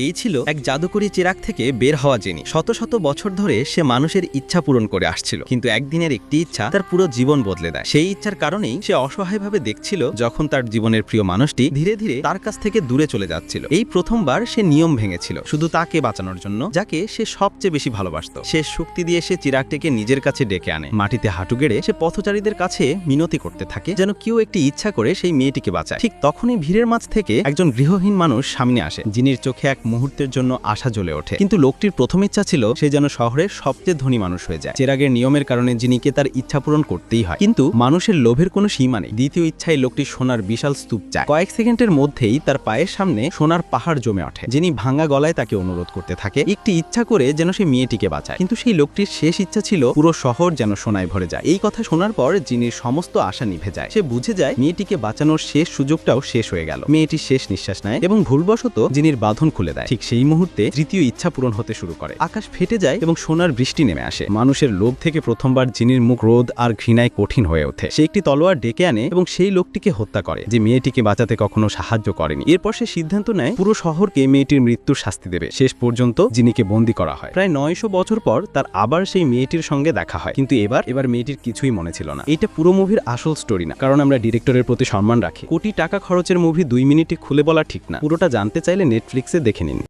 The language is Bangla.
এই ছিল এক জাদুকরী চিরাগ থেকে বের হওয়া জিনি। শত শত বছর ধরে সে মানুষের ইচ্ছা পূরণ করে আসছিল, কিন্তু একদিনের একটি ইচ্ছা তার পুরো জীবন বদলে দেয়। সেই ইচ্ছার কারণেই সে অসহায়ভাবে দেখছিল যখন তার জীবনের প্রিয় মানুষটি ধীরে ধীরে তার কাছ থেকে দূরে চলে যাচ্ছিল। এই প্রথমবার সে নিয়ম ভেঙেছিল শুধু তাকে বাঁচানোর জন্য, যাকে সে সবচেয়ে বেশি ভালোবাসত। শেষ শক্তি দিয়ে সে চিরাগটিকে নিজের কাছে ডেকে আনে। মাটিতে হাঁটু গেড়ে সে পথচারীদের কাছে মিনতি করতে থাকে যেন কেউ একটি ইচ্ছা করে সেই মেয়েটিকে বাঁচায়। ঠিক তখনই ভিড়ের মাঝ থেকে একজন গৃহহীন মানুষ সামনে আসে। জিনির চোখে এক মুহূর্তের জন্য আশা জ্বলে ওঠে, কিন্তু লোকটির প্রথম ইচ্ছা ছিল সে যেন শহরের সবচেয়ে ধনী মানুষ হয়ে যায়। চিরাগের নিয়মের কারণে জিনিকে তার ইচ্ছা পূরণ করতেই হয়, কিন্তু মানুষের লোভের কোনো সীমা নেই। দ্বিতীয় ইচ্ছায় লোকটি সোনার বিশাল স্তূপ চায়। কয়েক সেকেন্ডের মধ্যেই তার পায়ের সামনে সোনার পাহাড় জমে ওঠে। যিনি ভাঙা গলায় তাকে অনুরোধ করতে থাকে একটি ইচ্ছা করে যেন সে মেয়েটিকে বাঁচায়। কিন্তু সেই লোকটির শেষ ইচ্ছা ছিল পুরো শহর যেন সোনায় ভরে যায়। এই কথা শোনার পর জিনির সমস্ত আশা নিভে যায়। সে বুঝে যায় মেয়েটিকে বাঁচানোর শেষ সুযোগটাও শেষ হয়ে গেল। মেয়েটি শেষ নিঃশ্বাস নেয় এবং ভুলবশত জিনির বাঁধন খুলে দেয়। ঠিক সেই মুহূর্তে তৃতীয় ইচ্ছা পূরণ হতে শুরু করে। আকাশ ফেটে যায় এবং সোনার বৃষ্টি নেমে আসে। মানুষের লোভ থেকে প্রথমবার জিনির মুখ ক্রোধ আর ঘৃণায় কঠিন হয়ে ওঠে। সে একটি তলোয়ার ডেকে আনে এবং সেই লোকটিকে হত্যা করে যে মেয়েটিকে বাঁচাতে কখনো সাহায্য করেনি। এরপর সে সিদ্ধান্ত নেয় পুরো শহরকে মেয়েটির মৃত্যুর শাস্তি দেবে। শেষ পর্যন্ত জিনিকে বন্দী করা হয়। প্রায় 900 বছর পর তার আবার সেই মেয়েটির সঙ্গে দেখা হয়, কিন্তু এবার মেয়েটির কিছুই মনে ছিল না। এটা পুরো মুভির আসল স্টোরি না, কারণ আমরা ডিরেক্টরের প্রতি সম্মান রাখি। কোটি টাকা খরচের মুভি 2 মিনিটে খুলে বলা ঠিক না। পুরোটা জানতে চাইলে নেটফ্লিক্সে দেখে নিন।